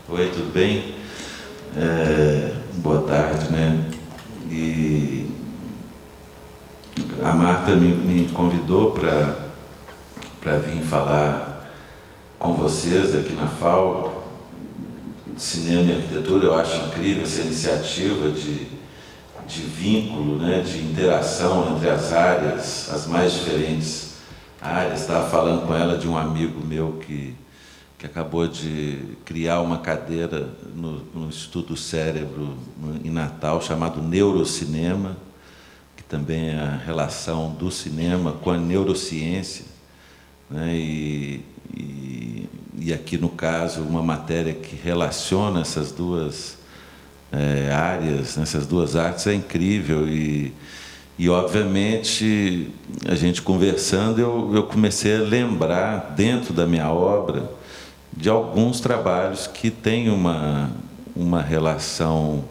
Oi, tudo bem? Boa tarde, né? E a Marta me convidou para vir falar com vocês aqui na FAO, Cinema e Arquitetura. Eu acho incrível essa iniciativa de vínculo, né, de interação entre as áreas, as mais diferentes áreas. Estava falando com ela de um amigo meu que acabou de criar uma cadeira no Instituto do Cérebro em Natal, chamado Neurocinema, que também é a relação do cinema com a neurociência, né? E aqui, no caso, uma matéria que relaciona essas duas áreas, essas duas artes, é incrível. E obviamente, a gente conversando, eu comecei a lembrar, dentro da minha obra, de alguns trabalhos que têm uma relação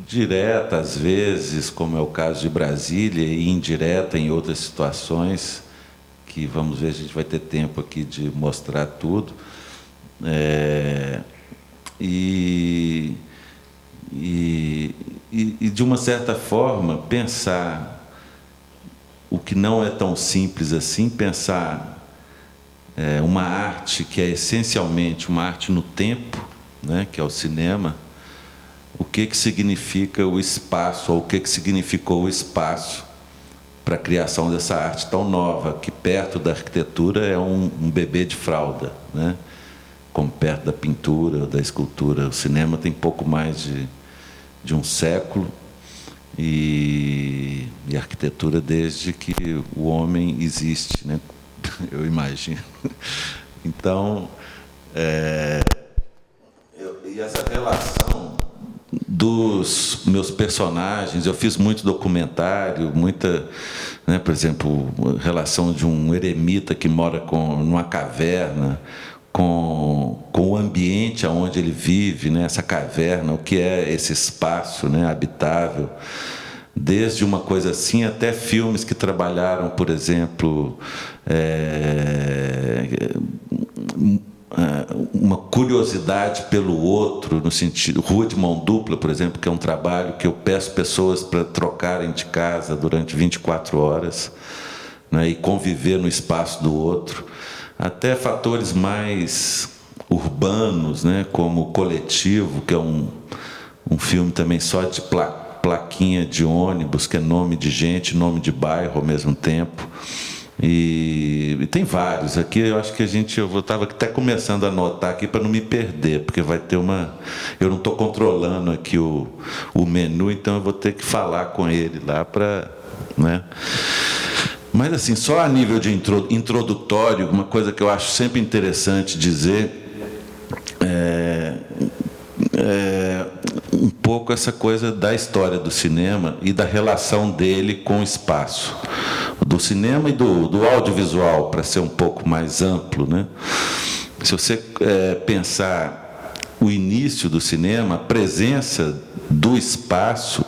direta, às vezes, como é o caso de Brasília, e indireta em outras situações, que vamos ver, a gente vai ter tempo aqui de mostrar tudo. E de uma certa forma, pensar o que não é tão simples assim, pensar uma arte que é essencialmente uma arte no tempo, né, que é o cinema. O que significa o espaço, ou o que significou o espaço para a criação dessa arte tão nova, que perto da arquitetura é um bebê de fralda, né? Como perto da pintura, da escultura. O cinema tem pouco mais de um século, e a arquitetura desde que o homem existe, né? Eu imagino. Então, e essa relação dos meus personagens, eu fiz muito documentário, né, por exemplo, a relação de um eremita que mora numa caverna, com o ambiente onde ele vive, né, essa caverna, o que é esse espaço, né, habitável. Desde uma coisa assim até filmes que trabalharam, por exemplo, uma curiosidade pelo outro, no sentido, Rua de Mão Dupla, por exemplo, que é um trabalho que eu peço pessoas para trocarem de casa durante 24 horas, né, e conviver no espaço do outro, até fatores mais urbanos, né, como O Coletivo, que é um filme também só de plaquinha de ônibus, que é nome de gente, nome de bairro ao mesmo tempo. E tem vários aqui. Eu acho que eu estava até começando a anotar aqui para não me perder, porque vai ter eu não estou controlando aqui o menu, então eu vou ter que falar com ele lá para, né? Mas assim, só a nível de introdutório, uma coisa que eu acho sempre interessante dizer um pouco essa coisa da história do cinema e da relação dele com o espaço, do cinema e do audiovisual, para ser um pouco mais amplo, né? Se você pensar o início do cinema, a presença do espaço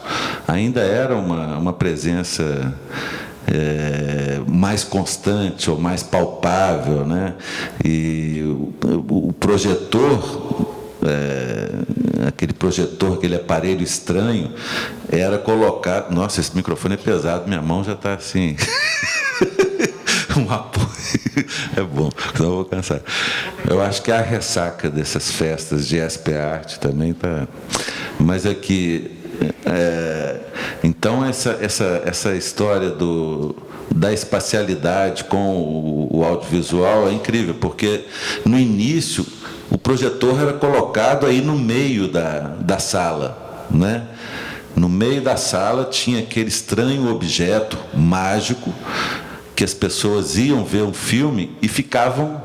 ainda era uma presença mais constante ou mais palpável, né? E o projetor, aquele projetor, aquele aparelho estranho, era colocado... Nossa, esse microfone é pesado, minha mão já está assim... um apoio. É bom, senão eu vou cansar. Eu acho que a ressaca dessas festas de SP Arte também está... Mas aqui... Então, essa história da espacialidade com o audiovisual é incrível, porque, no início, o projetor era colocado aí no meio da sala, né? No meio da sala tinha aquele estranho objeto mágico que as pessoas iam ver um filme e ficavam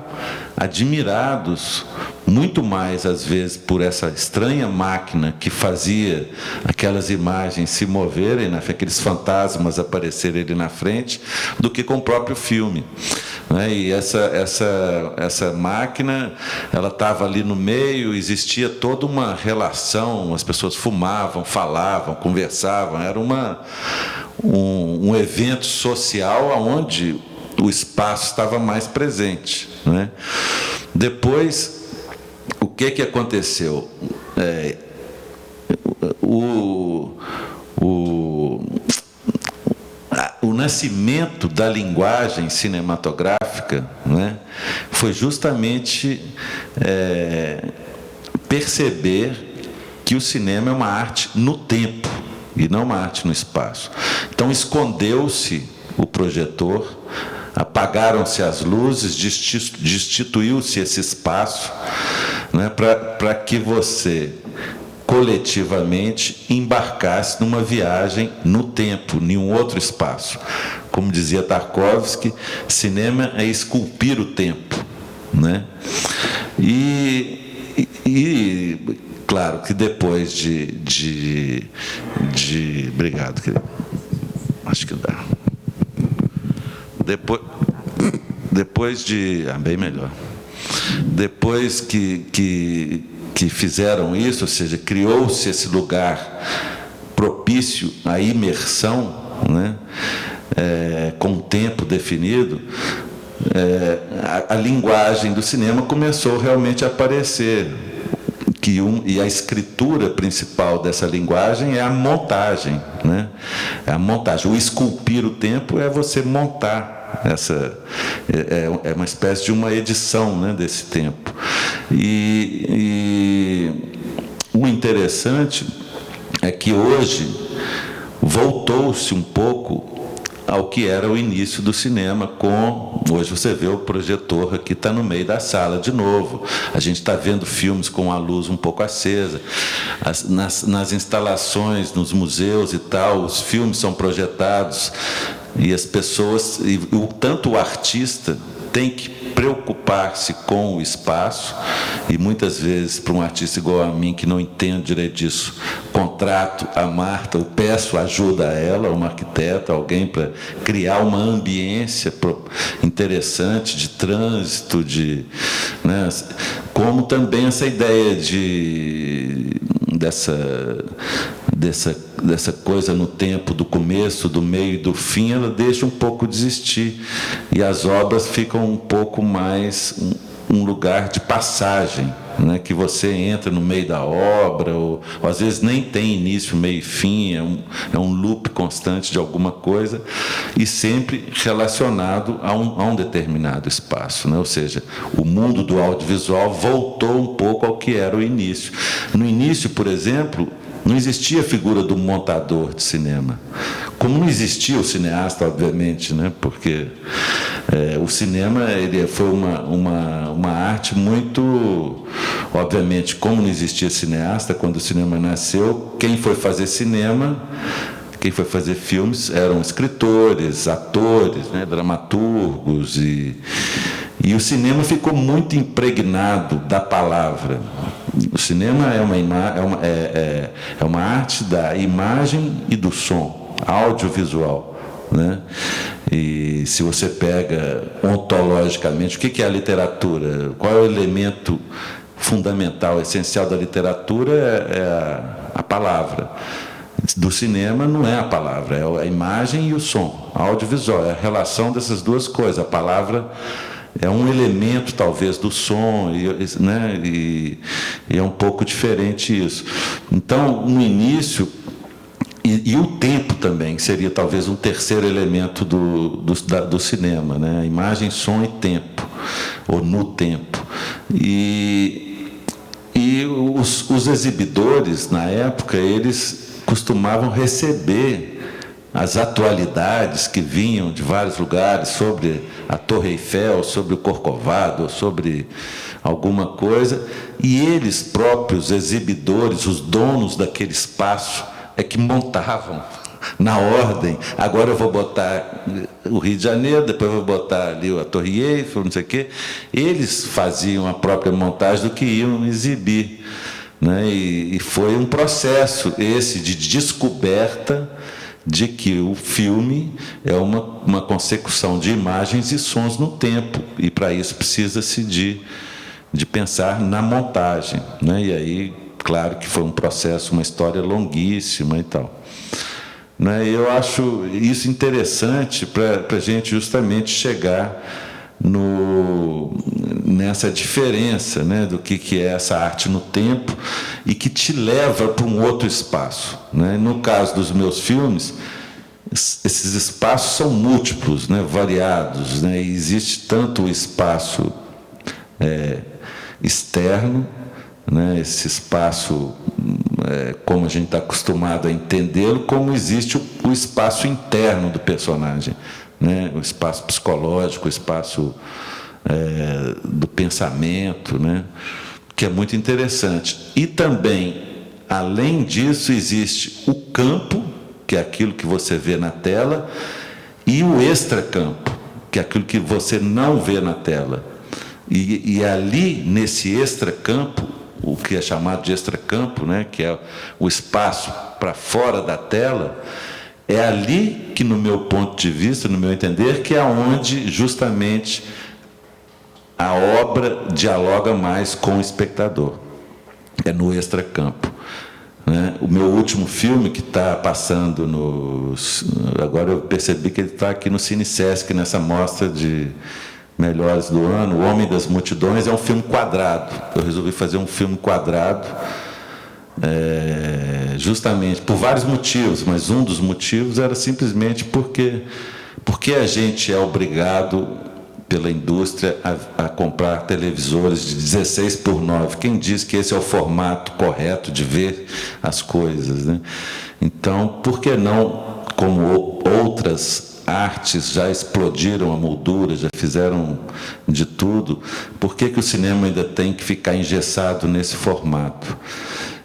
admirados, muito mais, às vezes, por essa estranha máquina que fazia aquelas imagens se moverem, né, aqueles fantasmas aparecerem ali na frente, do que com o próprio filme. Né? E essa máquina, ela estava ali no meio, existia toda uma relação, as pessoas fumavam, falavam, conversavam, era um evento social onde o espaço estava mais presente, né? Depois o que aconteceu? O nascimento da linguagem cinematográfica, né, foi justamente perceber que o cinema é uma arte no tempo e não uma arte no espaço. Então, escondeu-se o projetor, apagaram-se as luzes, destituiu-se esse espaço, né, para que você coletivamente embarcasse numa viagem no tempo, em um outro espaço. Como dizia Tarkovsky, cinema é esculpir o tempo, né? E claro que depois obrigado, querido. Acho que dá. Depois de... bem melhor. Depois que fizeram isso, ou seja, criou-se esse lugar propício à imersão, né, com tempo definido, a linguagem do cinema começou realmente a aparecer. E a escritura principal dessa linguagem é a montagem, né? É a montagem. O esculpir o tempo é você montar é uma espécie de uma edição, né, desse tempo. E o interessante é que hoje voltou-se um pouco ao que era o início do cinema, hoje você vê o projetor aqui, está no meio da sala de novo, a gente está vendo filmes com a luz um pouco acesa, nas instalações, nos museus e tal, os filmes são projetados, e as pessoas, tanto o artista tem que preocupar-se com o espaço, e muitas vezes, para um artista igual a mim, que não entende direito disso, contrato a Marta, ou peço ajuda a ela, uma arquiteta, alguém para criar uma ambiência interessante de trânsito, né, como também essa ideia dessa coisa no tempo, do começo, do meio e do fim, ela deixa um pouco de existir, e as obras ficam um pouco mais um lugar de passagem, né, que você entra no meio da obra, ou às vezes nem tem início, meio e fim, é um loop constante de alguma coisa, e sempre relacionado a um determinado espaço, né? Ou seja, o mundo do audiovisual voltou um pouco ao que era o início. No início, por exemplo, não existia a figura do montador de cinema. Como não existia o cineasta, obviamente, né? Porque o cinema foi uma arte muito... Obviamente, como não existia cineasta, quando o cinema nasceu, quem foi fazer cinema, quem foi fazer filmes, eram escritores, atores, né? Dramaturgos, e o cinema ficou muito impregnado da palavra. O cinema é uma arte da imagem e do som, audiovisual, né? E se você pega ontologicamente, o que é a literatura? Qual é o elemento fundamental, essencial da literatura? É a palavra. Do cinema não é a palavra, é a imagem e o som, audiovisual, é a relação dessas duas coisas. A palavra é um elemento, talvez, do som, né? E é um pouco diferente isso. Então, no início, e o tempo também, que seria talvez um terceiro elemento do cinema, né? A imagem, som e tempo, ou no tempo. E os exibidores, na época, eles costumavam receber as atualidades que vinham de vários lugares sobre a Torre Eiffel, sobre o Corcovado, sobre alguma coisa, e eles próprios, exibidores, os donos daquele espaço, é que montavam na ordem. Agora eu vou botar o Rio de Janeiro, depois eu vou botar ali a Torre Eiffel, não sei o quê. Eles faziam a própria montagem do que iam exibir, né? E foi um processo esse de descoberta de que o filme é uma consecução de imagens e sons no tempo, e para isso precisa-se de pensar na montagem, né? E aí, claro que foi um processo, uma história longuíssima e tal, né? Eu acho isso interessante para a gente justamente chegar nessa diferença, né, do que é essa arte no tempo e que te leva para um outro espaço, né? No caso dos meus filmes, esses espaços são múltiplos, né, variados, né? E existe tanto o espaço externo, né, esse espaço como a gente está acostumado a entendê-lo, como existe o espaço interno do personagem, né, o espaço psicológico, o espaço do pensamento, né, que é muito interessante. E também, além disso, existe o campo, que é aquilo que você vê na tela, e o extracampo, que é aquilo que você não vê na tela. E ali, nesse extracampo, o que é chamado de extracampo, né, que é o espaço para fora da tela, é ali que, no meu ponto de vista, no meu entender, que é onde justamente a obra dialoga mais com o espectador. É no extracampo, né? O meu último filme, que está passando agora eu percebi que ele está aqui no Cine Sesc, nessa mostra de melhores do ano, O Homem das Multidões, é um filme quadrado. Eu resolvi fazer um filme quadrado, justamente por vários motivos, mas um dos motivos era simplesmente porque a gente é obrigado pela indústria a comprar televisores de 16:9. Quem diz que esse é o formato correto de ver as coisas, né? Então, por que não, como outras artes já explodiram a moldura, já fizeram de tudo, por que o cinema ainda tem que ficar engessado nesse formato?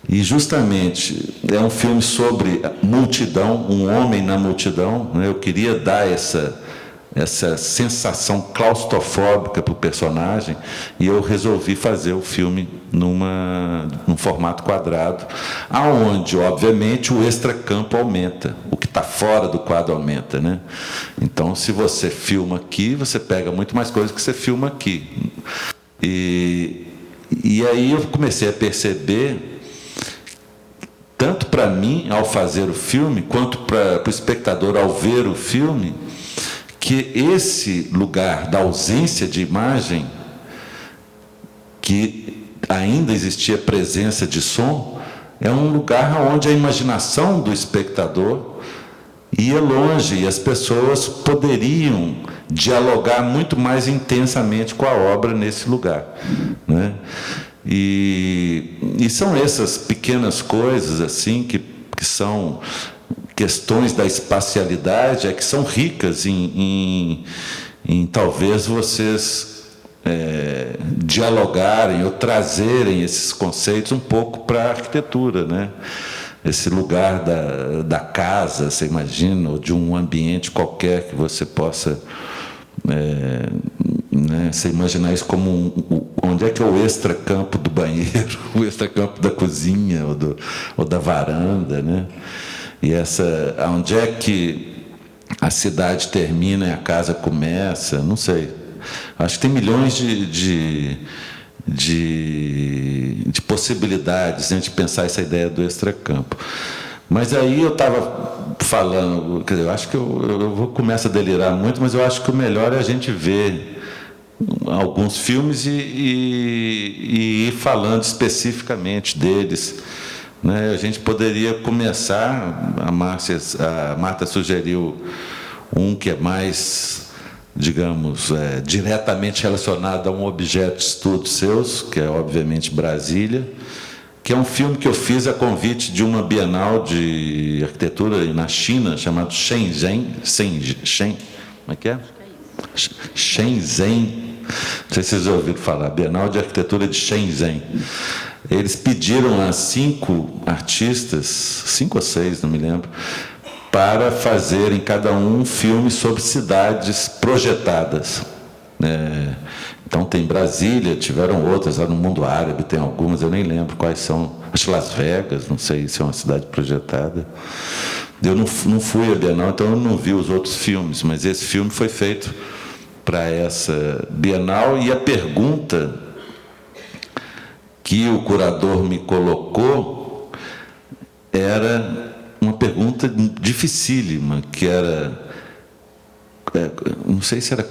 E justamente é um filme sobre multidão, um homem na multidão, né? Eu queria dar essa sensação claustrofóbica para o personagem, e eu resolvi fazer o filme num formato quadrado, aonde, obviamente, o extracampo aumenta, o que está fora do quadro aumenta, né? Então, se você filma aqui, você pega muito mais coisas que você filma aqui. E aí eu comecei a perceber, tanto para mim, ao fazer o filme, quanto para o espectador, ao ver o filme, que esse lugar da ausência de imagem, que ainda existia presença de som, é um lugar onde a imaginação do espectador ia longe e as pessoas poderiam dialogar muito mais intensamente com a obra nesse lugar, né? E são essas pequenas coisas assim que são questões da espacialidade, que são ricas em talvez vocês dialogarem ou trazerem esses conceitos um pouco para a arquitetura, né? Esse lugar da casa, você imagina, ou de um ambiente qualquer que você possa, né, você imaginar isso como onde é que é o extracampo do banheiro, o extracampo da cozinha ou da varanda, né? E onde é que a cidade termina e a casa começa, não sei. Acho que tem milhões de possibilidades, né, de pensar essa ideia do extracampo. Mas aí eu estava falando, quer dizer, eu acho que eu vou começar a delirar muito, mas eu acho que o melhor é a gente ver alguns filmes e ir falando especificamente deles, né? A gente poderia começar, a Marta sugeriu um que é mais, digamos, diretamente relacionado a um objeto de estudo seus, que é, obviamente, Brasília, que é um filme que eu fiz a convite de uma Bienal de Arquitetura na China, chamado Shenzhen, como é que é? Shenzhen, não sei se vocês ouviram falar, Bienal de Arquitetura de Shenzhen. Eles pediram a 5 artistas, 5 ou 6, não me lembro, para fazerem cada um filme sobre cidades projetadas. Então tem Brasília, tiveram outras lá no mundo árabe, tem algumas, eu nem lembro quais são. Acho que Las Vegas, não sei se é uma cidade projetada. Eu não fui à Bienal, então eu não vi os outros filmes, mas esse filme foi feito para essa Bienal, e a pergunta que o curador me colocou era uma pergunta dificílima, que era, não sei se era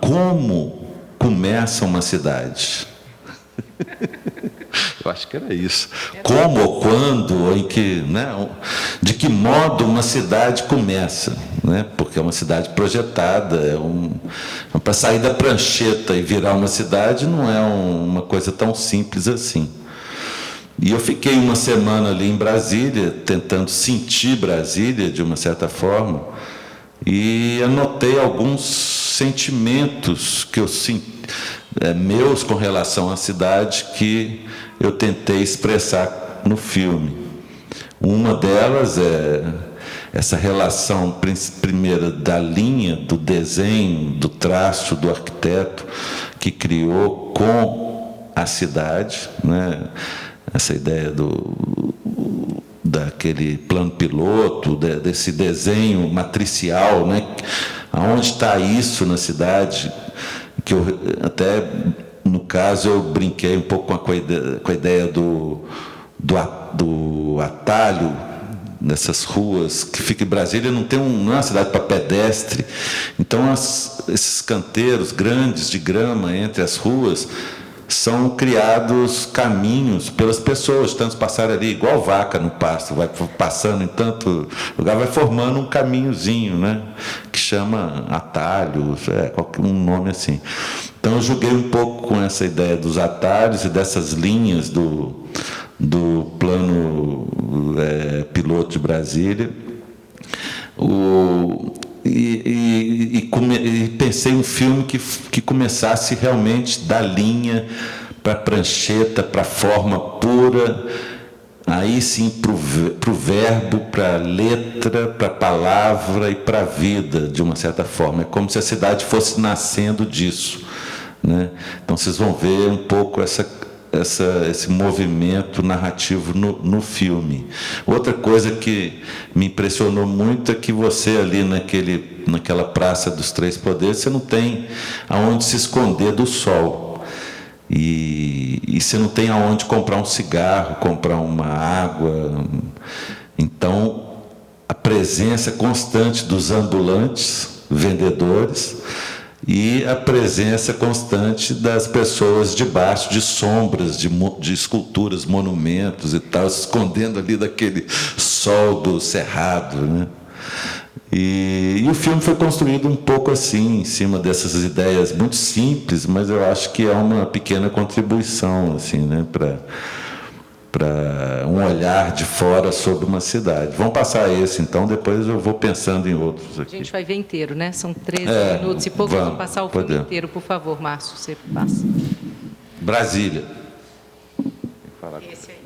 como começa uma cidade. Eu acho que era isso. Como ou quando, ou em que, né, de que modo uma cidade começa, né? Porque é uma cidade projetada, para sair da prancheta e virar uma cidade não é uma coisa tão simples assim. E eu fiquei uma semana ali em Brasília, tentando sentir Brasília de uma certa forma, e anotei alguns sentimentos que eu meus com relação à cidade que eu tentei expressar no filme. Uma delas é essa relação primeira da linha, do desenho, do traço do arquiteto que criou com a cidade, né? Essa ideia daquele plano piloto, desse desenho matricial, né? Aonde está isso na cidade? Que eu até, no caso, eu brinquei um pouco com a ideia do atalho nessas ruas que fica em Brasília, não é uma cidade para pedestre. Então, esses canteiros grandes de grama entre as ruas são criados caminhos pelas pessoas, tantos passarem ali, igual vaca no pasto, vai passando em tanto lugar, vai formando um caminhozinho, né? Que chama atalho, qualquer um nome assim. Então, eu joguei um pouco com essa ideia dos atalhos e dessas linhas do plano piloto de Brasília. E pensei um filme que começasse realmente da linha para a prancheta, para a forma pura, aí sim para o verbo, para a letra, para a palavra e para a vida, de uma certa forma. É como se a cidade fosse nascendo disso, né? Então, vocês vão ver um pouco esse movimento narrativo no filme. Outra coisa que me impressionou muito é que você ali naquela Praça dos Três Poderes, você não tem aonde se esconder do sol. E você não tem aonde comprar um cigarro, comprar uma água. Então, a presença constante dos ambulantes, vendedores, e a presença constante das pessoas debaixo de sombras, de esculturas, monumentos e tal, se escondendo ali daquele sol do cerrado, né? E o filme foi construído um pouco assim, em cima dessas ideias muito simples, mas eu acho que é uma pequena contribuição assim, né, para um olhar de fora sobre uma cidade. Vamos passar esse, então, depois eu vou pensando em outros aqui. A gente vai ver inteiro, né? São 13 minutos e pouco. Vamos passar o filme inteiro, por favor, Márcio, você passa. Brasília. Esse aí.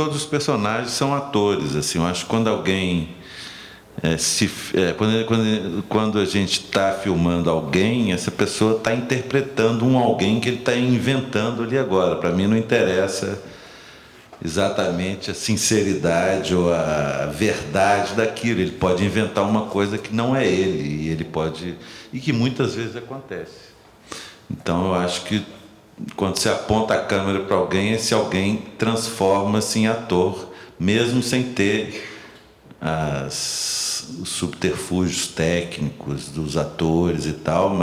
todos os personagens são atores. Assim, eu acho que quando alguém quando a gente está filmando alguém, essa pessoa está interpretando alguém que ele está inventando ali agora. Para mim não interessa exatamente a sinceridade ou a verdade daquilo. Ele pode inventar uma coisa que não é ele, e que muitas vezes acontece. Então eu acho que quando você aponta a câmera para alguém, esse alguém transforma-se em ator, mesmo sem ter os subterfúgios técnicos dos atores e tal,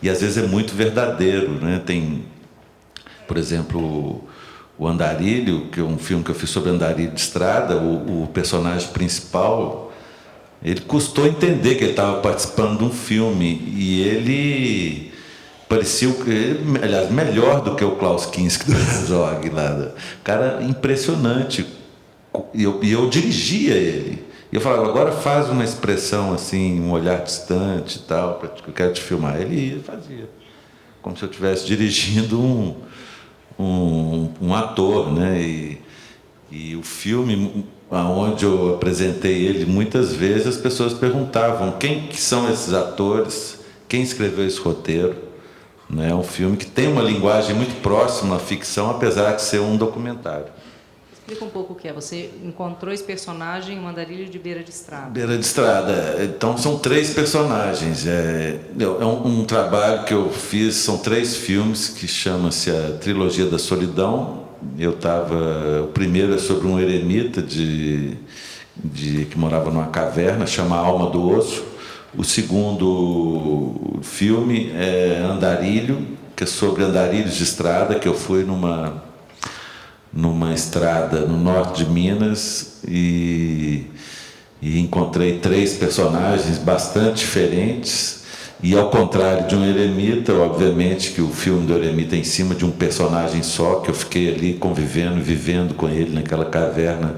e às vezes é muito verdadeiro, né? Tem, por exemplo, o Andarilho, que é um filme que eu fiz sobre Andarilho de Estrada. O personagem principal, ele custou entender que ele estava participando de um filme, e ele parecia, aliás, melhor do que o Klaus Kinski do Herzog lá. Cara, impressionante. E eu dirigia ele. E eu falava, agora faz uma expressão assim, um olhar distante e tal, que eu quero te filmar. Ele fazia, como se eu estivesse dirigindo um ator, né? E o filme, onde eu apresentei ele, muitas vezes as pessoas perguntavam quem que são esses atores, quem escreveu esse roteiro. Né? É um filme que tem uma linguagem muito próxima à ficção, apesar de ser um documentário. Explica um pouco o que é. Você encontrou esse personagem, o Andarilho de Beira de Estrada. Beira de Estrada. Então, são 3 personagens. É um trabalho que eu fiz, são 3 filmes que chama-se a Trilogia da Solidão. O primeiro é sobre um eremita que morava numa caverna, chama Alma do Osso. O segundo filme é Andarilho, que é sobre andarilhos de estrada, que eu fui numa estrada no norte de Minas e encontrei 3 personagens bastante diferentes. E ao contrário de um eremita, obviamente que o filme do eremita é em cima de um personagem só, que eu fiquei ali convivendo, vivendo com ele naquela caverna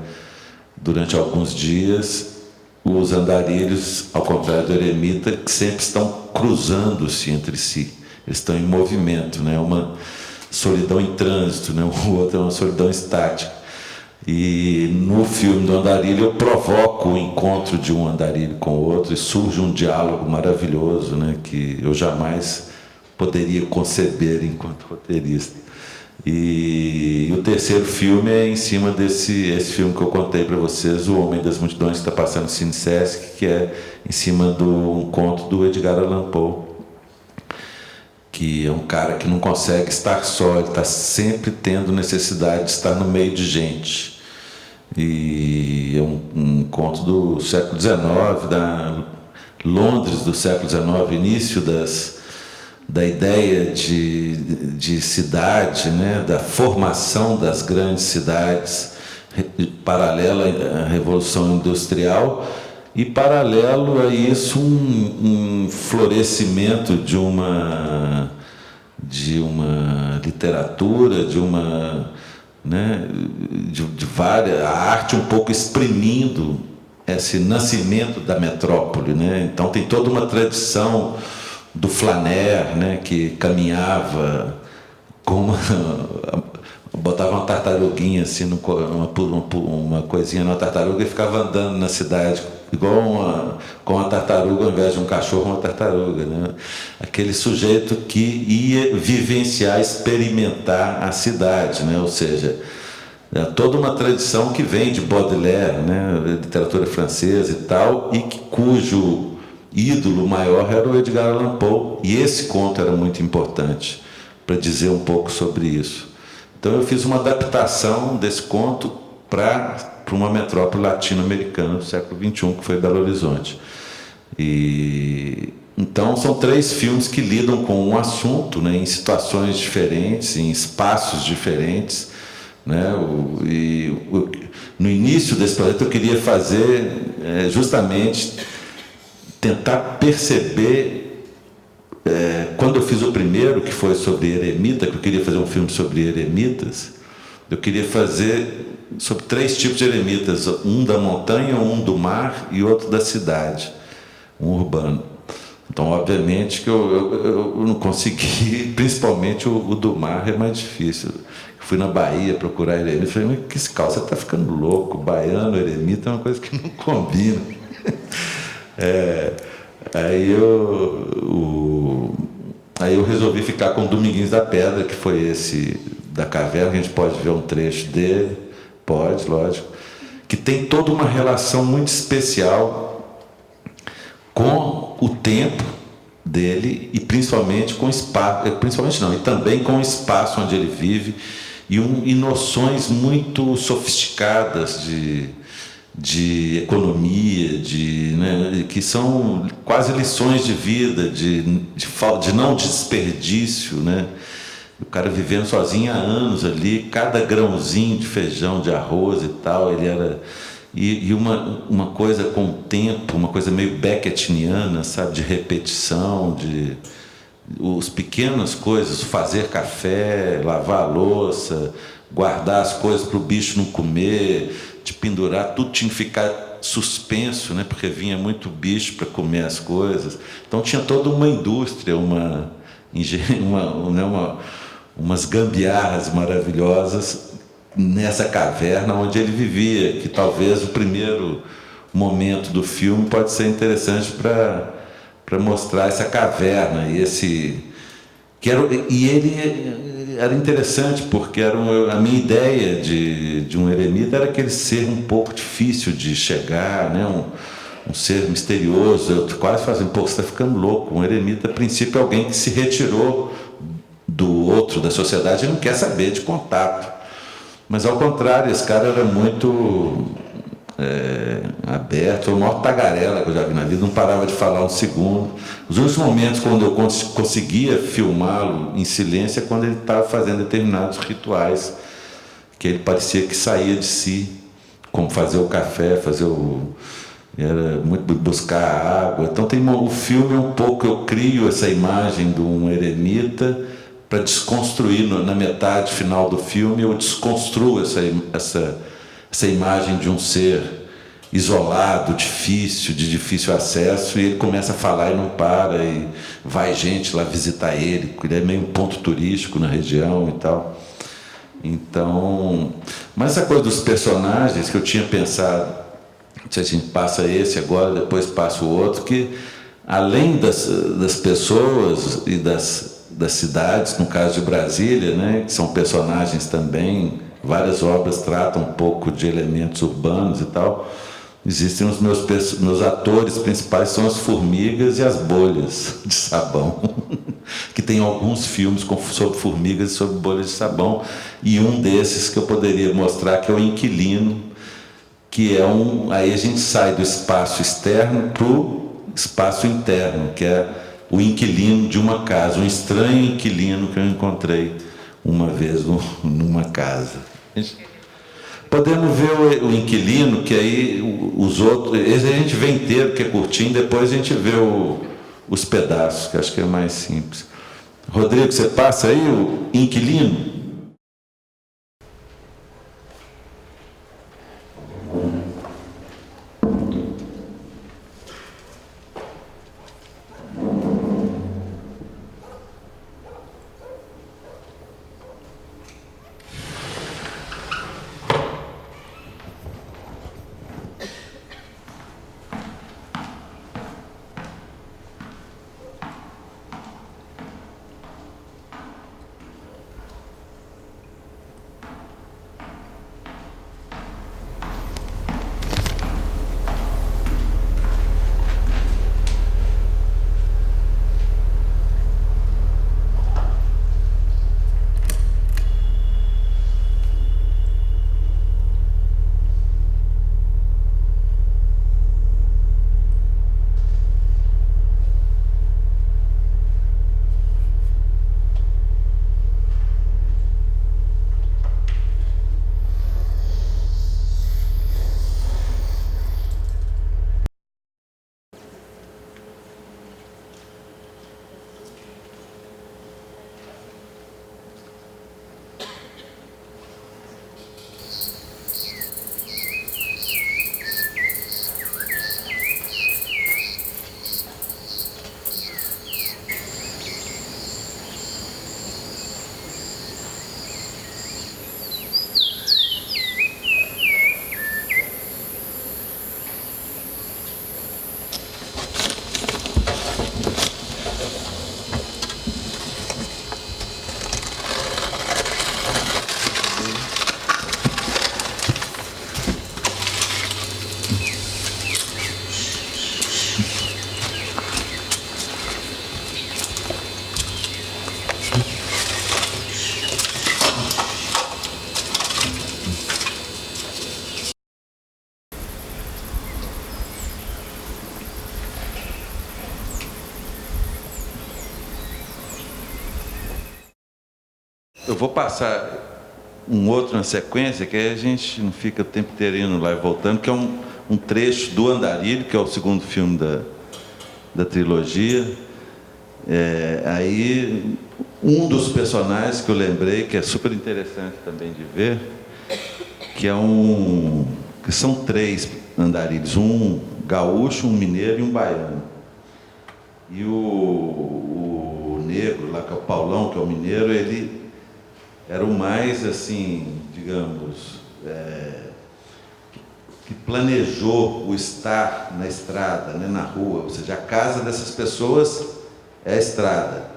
durante alguns dias. Os andarilhos, ao contrário do eremita, que sempre estão cruzando-se entre si. Eles estão em movimento, né? Uma solidão em trânsito, né? O outro é uma solidão estática. E no filme do Andarilho eu provoco o encontro de um andarilho com o outro e surge um diálogo maravilhoso, né? Que eu jamais poderia conceber enquanto roteirista. E o terceiro filme é em cima esse filme que eu contei para vocês, O Homem das Multidões, que está passando no Cine Sesc, que é em cima de um conto do Edgar Allan Poe, que é um cara que não consegue estar só, ele está sempre tendo necessidade de estar no meio de gente. E é um conto do século XIX, da Londres do século XIX, início da ideia de cidade, né? Da formação das grandes cidades, paralela à Revolução Industrial, e paralelo a isso um florescimento de uma literatura, né? de várias, a arte um pouco exprimindo esse nascimento da metrópole, né? Então tem toda uma tradição do Flaner, né, que caminhava botava uma tartaruguinha assim, uma coisinha na tartaruga e ficava andando na cidade, igual com uma tartaruga, ao invés de um cachorro, uma tartaruga, né? Aquele sujeito que ia vivenciar, experimentar a cidade, né? Ou seja, toda uma tradição que vem de Baudelaire, né, literatura francesa e tal, e cujo ídolo maior era o Edgar Allan Poe, e esse conto era muito importante para dizer um pouco sobre isso. Então eu fiz uma adaptação desse conto para uma metrópole latino-americana do século XXI, que foi Belo Horizonte. Então são 3 filmes que lidam com um assunto, né, em situações diferentes, em espaços diferentes, né? No início desse projeto eu queria fazer justamente tentar perceber, quando eu fiz o primeiro, que foi sobre eremita, que eu queria fazer um filme sobre eremitas, eu queria fazer sobre 3 tipos de eremitas, um da montanha, um do mar e outro da cidade, um urbano. Então, obviamente, que eu não consegui, principalmente o do mar é mais difícil. fui na Bahia procurar eremita. Falei, mas que esse cara, você está ficando louco, baiano, eremita é uma coisa que não combina. Aí eu resolvi ficar com o Dominguinhos da Pedra, que foi esse da caverna, que a gente pode ver um trecho dele, pode, lógico, que tem toda uma relação muito especial com o tempo dele e principalmente com o espaço, principalmente não, e também com o espaço onde ele vive e noções muito sofisticadas de economia, né, que são quase lições de vida, de não desperdício, né? O cara vivendo sozinho há anos ali, cada grãozinho de feijão, de arroz e tal, ele era... E uma coisa com o tempo, uma coisa meio beckettiana, sabe, de repetição, os pequenas coisas, fazer café, lavar a louça, guardar as coisas para o bicho não comer, de pendurar, tudo tinha que ficar suspenso, né, porque vinha muito bicho para comer as coisas. Então tinha toda uma indústria, umas gambiarras maravilhosas nessa caverna onde ele vivia, que talvez o primeiro momento do filme pode ser interessante para mostrar essa caverna e ele era interessante porque a minha ideia de um eremita era aquele ser um pouco difícil de chegar, né? Um ser misterioso. Eu quase falei, pô, você está ficando louco. Um eremita, a princípio, é alguém que se retirou do outro, da sociedade, e não quer saber de contato. Mas, ao contrário, esse cara era muito aberto, foi o maior tagarela que eu já vi na vida, não parava de falar um segundo. Os únicos momentos quando eu conseguia filmá-lo em silêncio é quando ele estava fazendo determinados rituais, que ele parecia que saía de si, como fazer o café, era muito buscar água. Então o filme é um pouco, eu crio essa imagem de um eremita para desconstruir na metade final do filme, eu desconstruo essa imagem de um ser isolado, de difícil acesso, e ele começa a falar e não para, e vai gente lá visitar ele é meio um ponto turístico na região e tal. Então, mas essa coisa dos personagens que eu tinha pensado, se a gente passa esse agora, depois passa o outro, que além das pessoas e das cidades, no caso de Brasília, né, que são personagens também, várias obras tratam um pouco de elementos urbanos e tal, existem os meus atores principais, são as formigas e as bolhas de sabão, que tem alguns filmes sobre formigas e sobre bolhas de sabão, e um desses que eu poderia mostrar, que é o Inquilino, que aí a gente sai do espaço externo para o espaço interno, que é o inquilino de uma casa, um estranho inquilino que eu encontrei uma vez numa casa. Podemos ver o inquilino, que aí os outros... Esse a gente vê inteiro, que é curtinho, depois a gente vê os pedaços, que acho que é mais simples. Rodrigo, você passa aí o inquilino? Eu vou passar um outro na sequência, que aí a gente não fica o tempo inteiro indo lá e voltando, que é um trecho do Andarilho, que é o segundo filme da trilogia. Aí, um dos personagens que eu lembrei, que é super interessante também de ver, que são 3 andarilhos, um gaúcho, um mineiro e um baiano. E o negro, lá que é o Paulão, que é o mineiro, ele era o mais, assim, digamos, que planejou o estar na estrada, né, na rua, ou seja, a casa dessas pessoas é a estrada.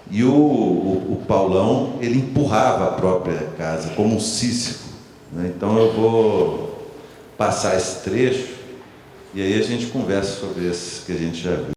E o Paulão, ele empurrava a própria casa, como um Sísifo, né? Então eu vou passar esse trecho e aí a gente conversa sobre esses que a gente já viu.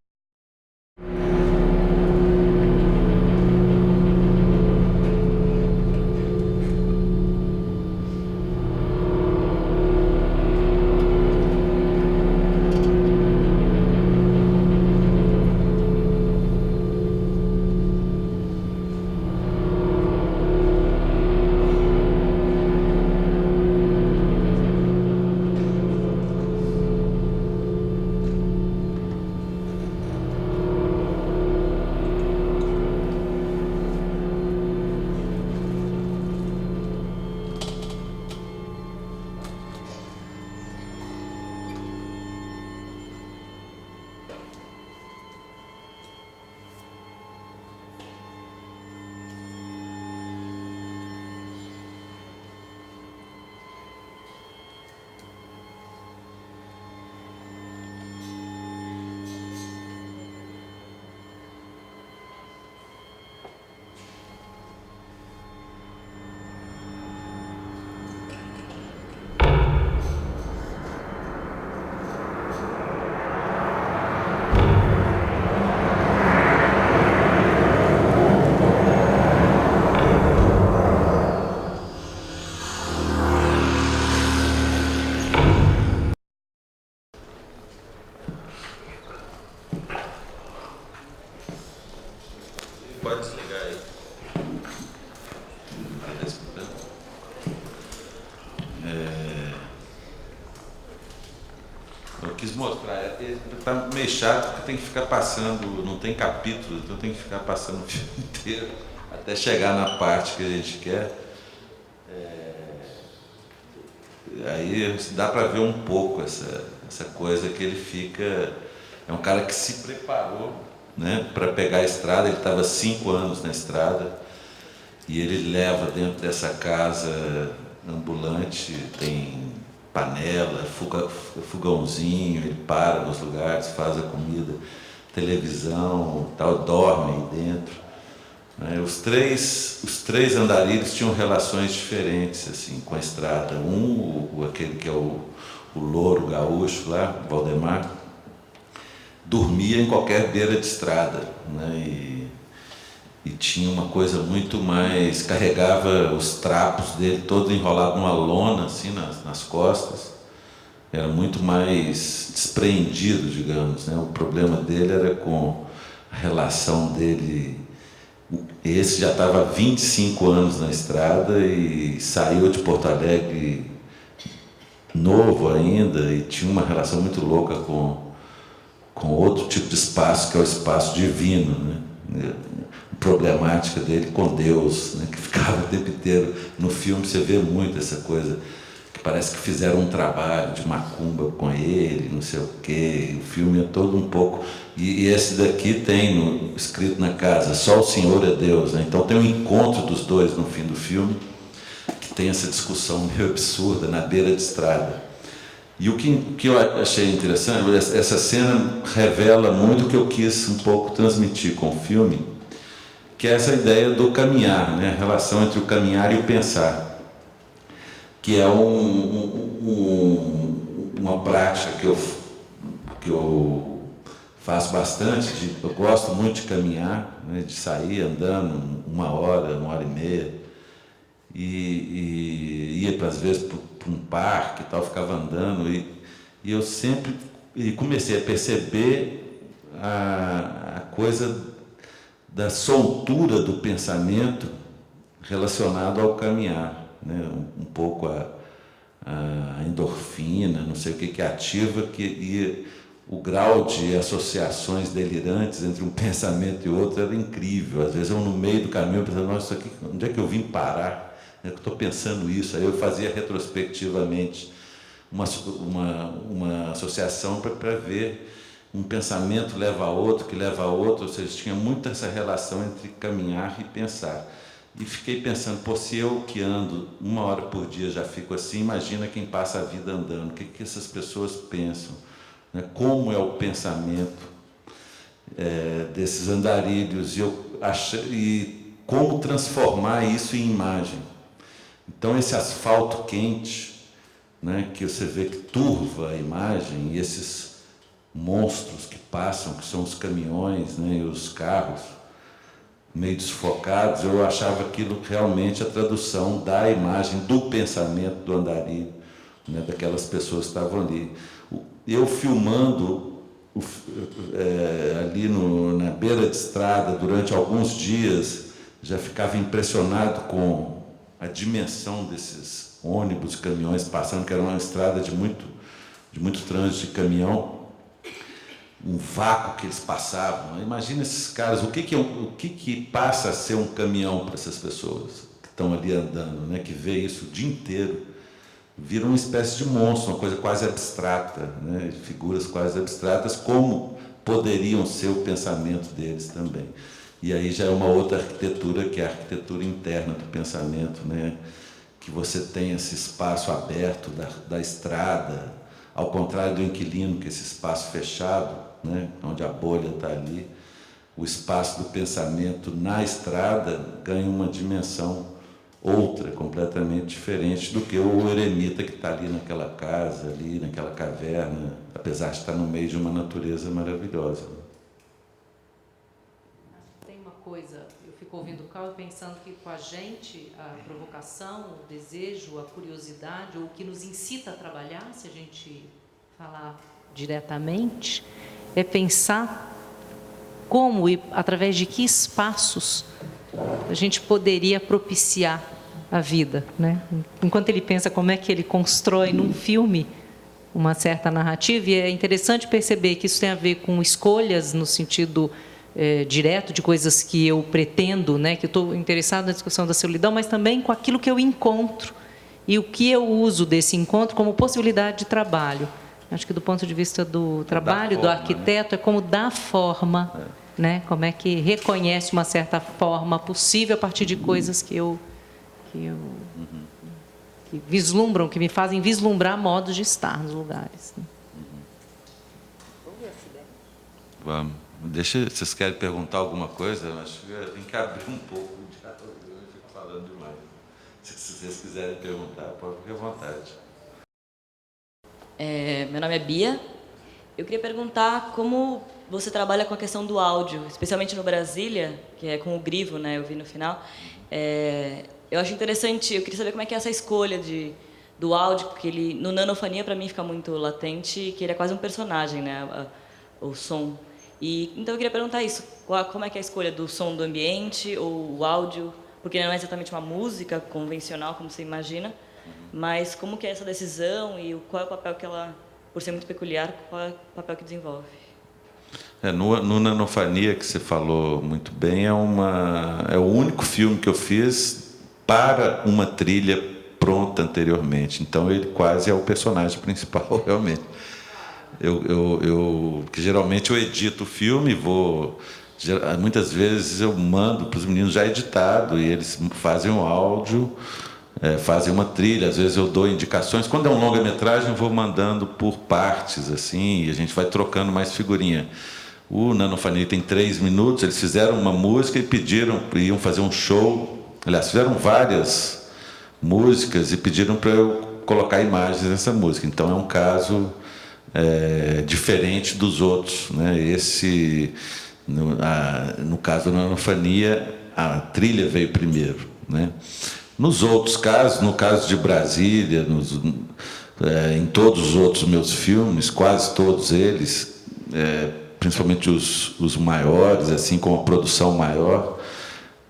Pode desligar aí. Está escutando? Eu quis mostrar. Está meio chato porque tem que ficar passando, não tem capítulo, então tem que ficar passando o filme inteiro até chegar na parte que a gente quer. Aí dá para ver um pouco essa coisa que ele fica. É um cara que se preparou, né, para pegar a estrada. Ele estava 5 anos na estrada e ele leva dentro dessa casa ambulante, tem panela, fogãozinho, ele para nos lugares, faz a comida, televisão, tal, dorme aí dentro. Os três andarilhos tinham relações diferentes assim com a estrada. Aquele que é o louro gaúcho lá, Valdemar, dormia em qualquer beira de estrada, né? E tinha uma coisa muito mais, carregava os trapos dele todo enrolado numa lona assim nas costas. Era muito mais despreendido, digamos, né? O problema dele era com a relação dele. Esse já estava há 25 anos na estrada e saiu de Porto Alegre novo ainda e tinha uma relação muito louca com outro tipo de espaço, que é o espaço divino, né? A problemática dele com Deus, né? Que ficava o tempo inteiro. No filme você vê muito essa coisa, que parece que fizeram um trabalho de macumba com ele, não sei o quê. O filme é todo um pouco... E esse daqui tem escrito na casa, só o Senhor é Deus, né? Então tem um encontro dos dois no fim do filme, que tem essa discussão meio absurda na beira de estrada. E o que eu achei interessante, essa cena revela muito o que eu quis um pouco transmitir com o filme, que é essa ideia do caminhar, né? A relação entre o caminhar e o pensar, que é uma prática que eu faço bastante. Eu gosto muito de caminhar, né? De sair andando 1 hora, 1 hora e meia, e ia às vezes para um parque e tal, ficava andando, e eu sempre comecei a perceber a coisa da soltura do pensamento relacionado ao caminhar, né? Um pouco a endorfina, não sei o que ativa, e o grau de associações delirantes entre um pensamento e outro era incrível. Às vezes eu, no meio do caminho, pensando, nossa, isso aqui, onde é que eu vim parar? Eu estou pensando isso. Aí eu fazia retrospectivamente uma associação para ver um pensamento leva a outro, que leva a outro, ou seja, tinha muito essa relação entre caminhar e pensar. E fiquei pensando, pô, se eu que ando 1 hora por dia já fico assim, imagina quem passa a vida andando, o que essas pessoas pensam, né? Como é o pensamento desses andarilhos, e como transformar isso em imagem. Então, esse asfalto quente, né, que você vê que turva a imagem, e esses monstros que passam, que são os caminhões, né, e os carros, meio desfocados, eu achava aquilo realmente a tradução da imagem, do pensamento do andarilho, né, daquelas pessoas que estavam ali. Eu filmando ali na beira de estrada durante alguns dias, já ficava impressionado com a dimensão desses ônibus, caminhões passando, que era uma estrada de muito trânsito de caminhão, um vácuo que eles passavam. Imagina esses caras, o que passa a ser um caminhão para essas pessoas que estão ali andando, né, que vê isso o dia inteiro, vira uma espécie de monstro, uma coisa quase abstrata, né, figuras quase abstratas, como poderiam ser o pensamento deles também. E aí já é uma outra arquitetura, que é a arquitetura interna do pensamento, né, que você tem esse espaço aberto da estrada, ao contrário do inquilino, que é esse espaço fechado, né, onde a bolha está ali, o espaço do pensamento na estrada ganha uma dimensão outra, completamente diferente do que o eremita que está ali naquela casa, ali naquela caverna, apesar de estar no meio de uma natureza maravilhosa. Tem uma coisa, eu fico ouvindo o Carl pensando que com a gente a provocação, o desejo, a curiosidade, ou o que nos incita a trabalhar, se a gente falar diretamente, é pensar como e através de que espaços a gente poderia propiciar a vida, né? Enquanto ele pensa como é que ele constrói num filme uma certa narrativa, e é interessante perceber que isso tem a ver com escolhas no sentido direto de coisas que eu pretendo, né? Que eu estou interessado na discussão da solidão, mas também com aquilo que eu encontro e o que eu uso desse encontro como possibilidade de trabalho. Acho que do ponto de vista do trabalho do arquiteto, né? É como dar forma, né? Como é que reconhece uma certa forma possível a partir de coisas que vislumbram, que me fazem vislumbrar modos de estar nos lugares. Né? Vamos. Vocês querem perguntar alguma coisa? Eu acho que tem que abrir um pouco o diálogo, eu fico falando demais. Se vocês quiserem perguntar, pode ficar à vontade. Meu nome é Bia. Eu queria perguntar como você trabalha com a questão do áudio, especialmente no Brasília, que é com o Grivo, né? Eu vi no final. Eu acho interessante, eu queria saber como é que é essa escolha do áudio, porque ele, no Nanofania, para mim, fica muito latente, que ele é quase um personagem, né? O som. Então, eu queria perguntar isso, como é que é a escolha do som do ambiente, ou o áudio, porque não é exatamente uma música convencional, como você imagina, mas como que é essa decisão e qual é o papel que ela, por ser muito peculiar, qual é o papel que desenvolve? No Nanofania, que você falou muito bem, é o único filme que eu fiz para uma trilha pronta anteriormente. Então, ele quase é o personagem principal, realmente. Que geralmente eu edito o filme, muitas vezes eu mando para os meninos já editado, e eles fazem um áudio, fazem uma trilha, às vezes eu dou indicações. Quando é um longa-metragem, eu vou mandando por partes, assim, e a gente vai trocando mais figurinha. O Nanofania tem 3 minutos, eles fizeram uma música e iam fazer um show. Aliás, fizeram várias músicas e pediram para eu colocar imagens nessa música. Então, é um caso diferente dos outros, né? No caso da Nanofania, a trilha veio primeiro, né? Nos outros casos, no caso de Brasília, em todos os outros meus filmes, quase todos eles, principalmente os maiores, assim, com a produção maior,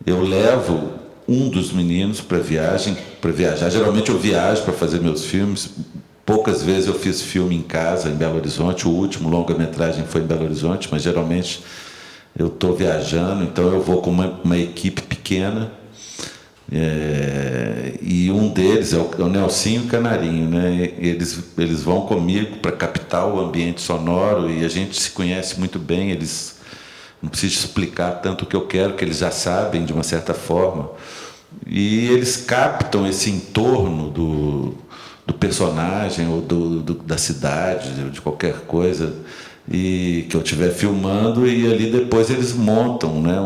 eu levo um dos meninos para viajar. Geralmente eu viajo para fazer meus filmes. Poucas vezes eu fiz filme em casa, em Belo Horizonte. O último longa-metragem foi em Belo Horizonte, mas geralmente eu estou viajando, então eu vou com uma equipe pequena. E um deles é o Nelsinho e o Canarinho, né? Eles vão comigo para captar o ambiente sonoro e a gente se conhece muito bem. Eles não preciso explicar tanto o que eu quero, que eles já sabem de uma certa forma. E eles captam esse entorno do personagem ou da cidade, de qualquer coisa e que eu estiver filmando, e ali depois eles montam, né,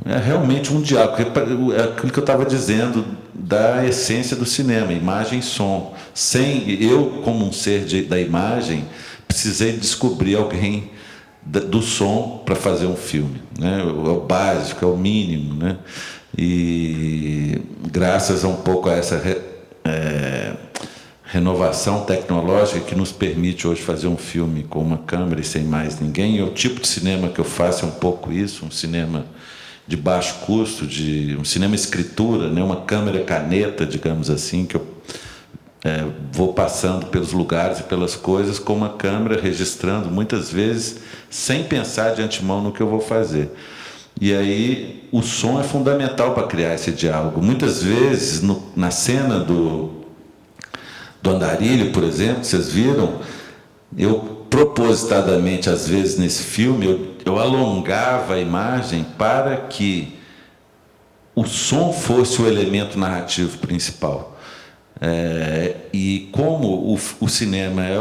é realmente um diálogo, é aquilo que eu estava dizendo da essência do cinema, imagem e som. Sem eu, como um ser da imagem, precisei descobrir alguém do som para fazer um filme, né? É o básico, é o mínimo, né? E graças a um pouco a essa renovação tecnológica que nos permite hoje fazer um filme com uma câmera e sem mais ninguém. E o tipo de cinema que eu faço é um pouco isso, um cinema de baixo custo, um cinema escritura, né? Uma câmera caneta, digamos assim, que eu vou passando pelos lugares e pelas coisas com uma câmera, registrando, muitas vezes, sem pensar de antemão no que eu vou fazer. E aí o som é fundamental para criar esse diálogo. Muitas vezes, na cena do Andarilho, por exemplo, vocês viram, eu propositadamente, às vezes, nesse filme, eu alongava a imagem para que o som fosse o elemento narrativo principal. E como o cinema é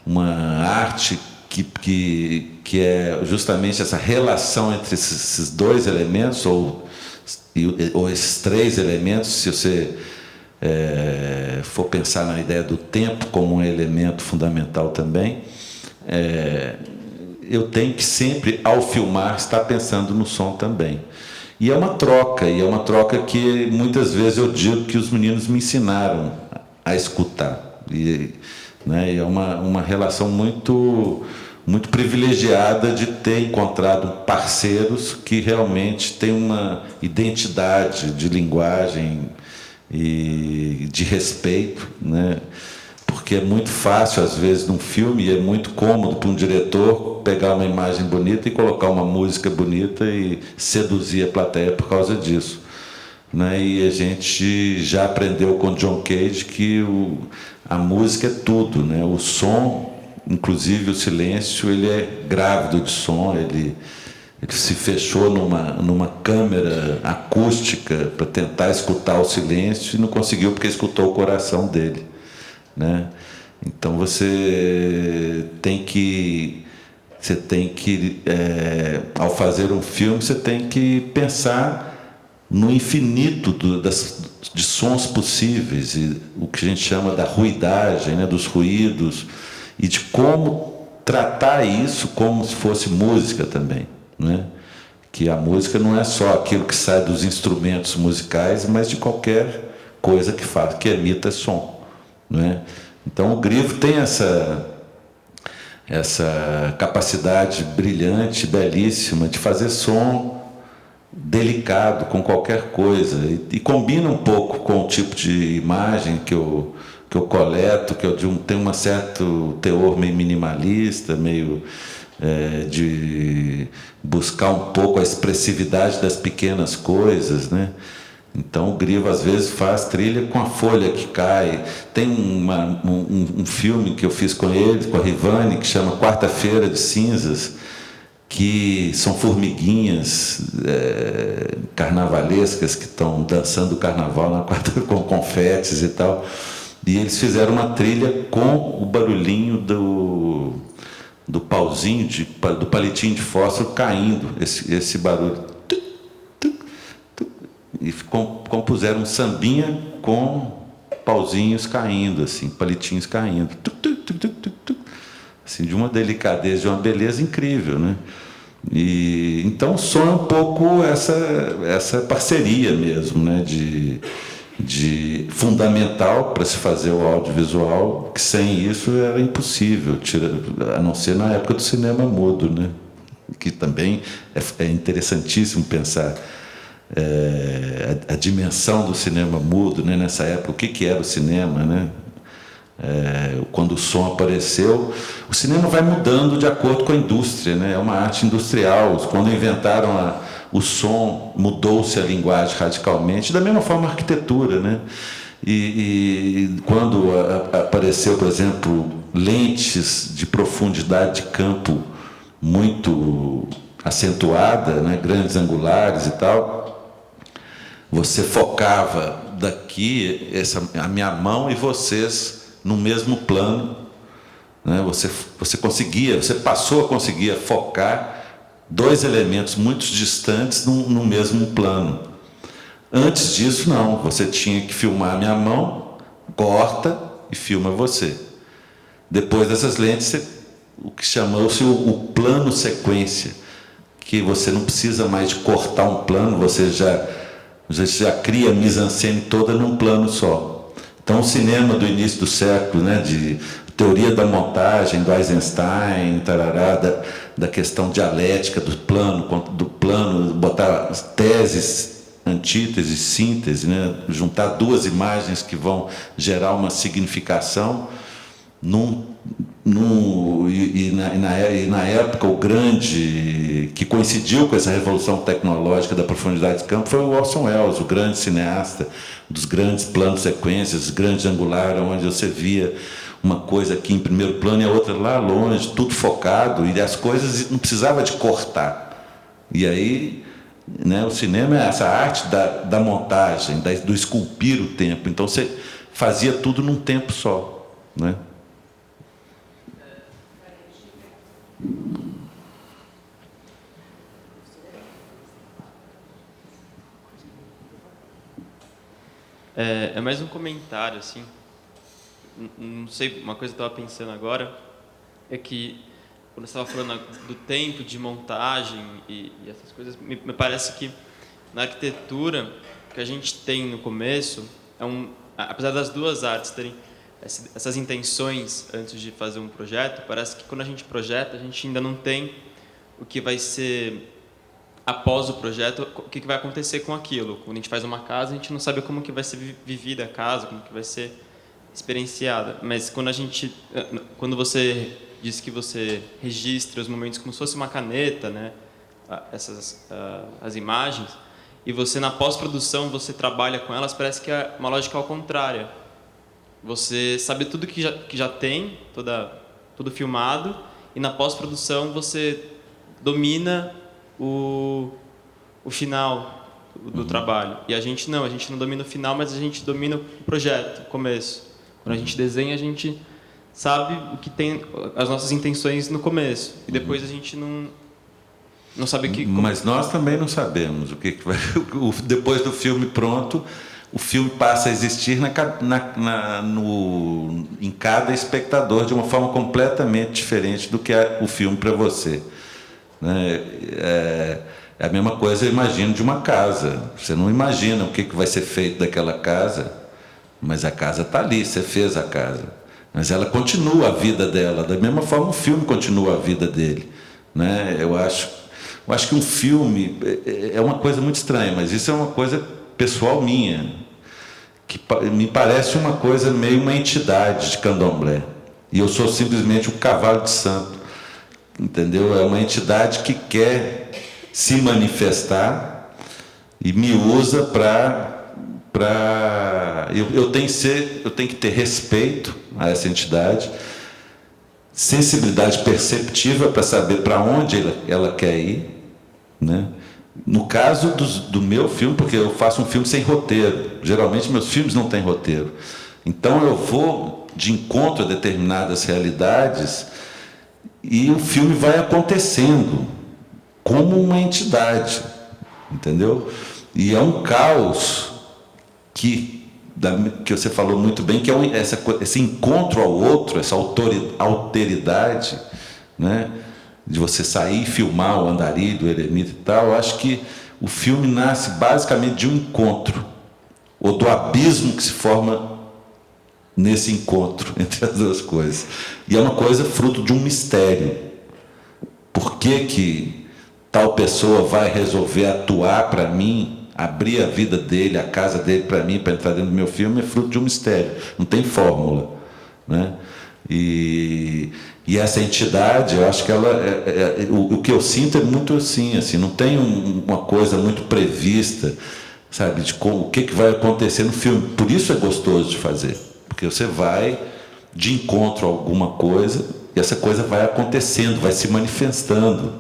uma arte que é justamente essa relação entre esses dois elementos, ou esses três elementos, se você for pensar na ideia do tempo como um elemento fundamental também, eu tenho que sempre, ao filmar, estar pensando no som também. E é uma troca que muitas vezes eu digo que os meninos me ensinaram a escutar. Né, é uma relação muito privilegiada de ter encontrado parceiros que realmente têm uma identidade de linguagem e de respeito, né? Porque é muito fácil, às vezes, num filme, e é muito cômodo para um diretor pegar uma imagem bonita e colocar uma música bonita e seduzir a plateia por causa disso, né? E a gente já aprendeu com John Cage que a música é tudo, né? O som, inclusive o silêncio, ele é grávido de som, ele se fechou numa câmera acústica para tentar escutar o silêncio e não conseguiu porque escutou o coração dele, né? Então você tem que ao fazer um filme, você tem que pensar no infinito de sons possíveis, e o que a gente chama da ruidagem, né, dos ruídos, e de como tratar isso como se fosse música também, né? Que a música não é só aquilo que sai dos instrumentos musicais, mas de qualquer coisa que emita som, né? Então o Grivo tem essa capacidade brilhante, belíssima, de fazer som delicado com qualquer coisa, e combina um pouco com o tipo de imagem que eu coleto, que tem um certo teor meio minimalista, meio de buscar um pouco a expressividade das pequenas coisas, né? Então o Grivo às vezes faz trilha com a folha que cai. Tem um filme que eu fiz com ele, com a Rivane, que chama Quarta-feira de Cinzas, que são formiguinhas carnavalescas que estão dançando o carnaval na quarta com confetes e tal. E eles fizeram uma trilha com o barulhinho do pauzinho, do palitinho de fósforo caindo, esse barulho. E compuseram um sambinha com pauzinhos caindo, assim, palitinhos caindo. Assim, de uma delicadeza, de uma beleza incrível, né? E então o som é um pouco essa parceria mesmo, né? De fundamental para se fazer o audiovisual, que sem isso era impossível, a não ser na época do cinema mudo, né? que também é interessantíssimo pensar a dimensão do cinema mudo, né? Nessa época, o que era o cinema, né? Quando o som apareceu, o cinema vai mudando de acordo com a indústria, né? É uma arte industrial. Quando inventaram o som, mudou-se a linguagem radicalmente, da mesma forma a arquitetura, né? E quando apareceu, por exemplo, lentes de profundidade de campo muito acentuada, né? Grandes angulares e tal, você focava daqui a minha mão e vocês no mesmo plano, né? Você passou a conseguir focar dois elementos muito distantes no mesmo plano. Antes disso, não. Você tinha que filmar a minha mão, corta e filma você. Depois dessas lentes, o que chamou-se o plano sequência, que você não precisa mais de cortar um plano, você já cria a mise-en-scène toda num plano só. Então, o cinema do início do século, né, de teoria da montagem, do Eisenstein, tarará, da questão dialética do plano, botar teses, antíteses, síntese, né, juntar duas imagens que vão gerar uma significação. Na época, o grande, que coincidiu com essa revolução tecnológica da profundidade de campo, foi o Orson Welles, o grande cineasta dos grandes planos sequências, grandes angulares, onde você via uma coisa aqui em primeiro plano e a outra lá longe, tudo focado, e as coisas não precisava de cortar. E aí, né, o cinema é essa arte da montagem, do esculpir o tempo. Então, você fazia tudo num tempo só, né? É mais um comentário, assim. Não sei, uma coisa que eu estava pensando agora é que, quando você estava falando do tempo de montagem e essas coisas, me parece que na arquitetura, o que a gente tem no começo, apesar das duas artes terem essas intenções antes de fazer um projeto, parece que quando a gente projeta, a gente ainda não tem o que vai ser após o projeto, o que vai acontecer com aquilo. Quando a gente faz uma casa, a gente não sabe como que vai ser vivida a casa, como que vai ser experienciada. Mas quando você diz que você registra os momentos como se fosse uma caneta, né, as imagens, e você na pós-produção você trabalha com elas, parece que é uma lógica ao contrário. Você sabe tudo que já tem, tudo filmado, e na pós-produção você domina o final do trabalho. E a gente não domina o final, mas a gente domina o projeto, o começo. Quando a gente desenha, a gente sabe o que tem, as nossas intenções no começo. E depois a gente não sabe o que... Mas nós também não sabemos o que vai... Depois do filme pronto, o filme passa a existir em cada espectador de uma forma completamente diferente do que é o filme para você. Né? É a mesma coisa, eu imagino, de uma casa. Você não imagina o que vai ser feito daquela casa, mas a casa está ali, você fez a casa. Mas ela continua a vida dela, da mesma forma o filme continua a vida dele. Né? Eu acho que um filme é uma coisa muito estranha, mas isso é uma coisa pessoal minha, que me parece uma coisa meio uma entidade de candomblé. E eu sou simplesmente um cavalo de santo. Entendeu? É uma entidade que quer se manifestar e me usa eu tenho que ter respeito a essa entidade, sensibilidade perceptiva para saber para onde ela quer ir, né? No caso do meu filme, porque eu faço um filme sem roteiro, geralmente meus filmes não têm roteiro, então eu vou de encontro a determinadas realidades e o filme vai acontecendo como uma entidade, entendeu? E é um caos que você falou muito bem, que é esse encontro ao outro, essa alteridade, né? De você sair e filmar o Andarilho, o Eremita e tal. Eu acho que o filme nasce basicamente de um encontro, ou do abismo que se forma nesse encontro entre as duas coisas. E é uma coisa fruto de um mistério. Por que tal pessoa vai resolver atuar para mim, abrir a vida dele, a casa dele para mim, para entrar dentro do meu filme, é fruto de um mistério, não tem fórmula, né? E essa entidade, eu acho que ela o que eu sinto é muito assim, não tem uma coisa muito prevista, sabe, de o que vai acontecer no filme. Por isso é gostoso de fazer, porque você vai de encontro a alguma coisa e essa coisa vai acontecendo, vai se manifestando,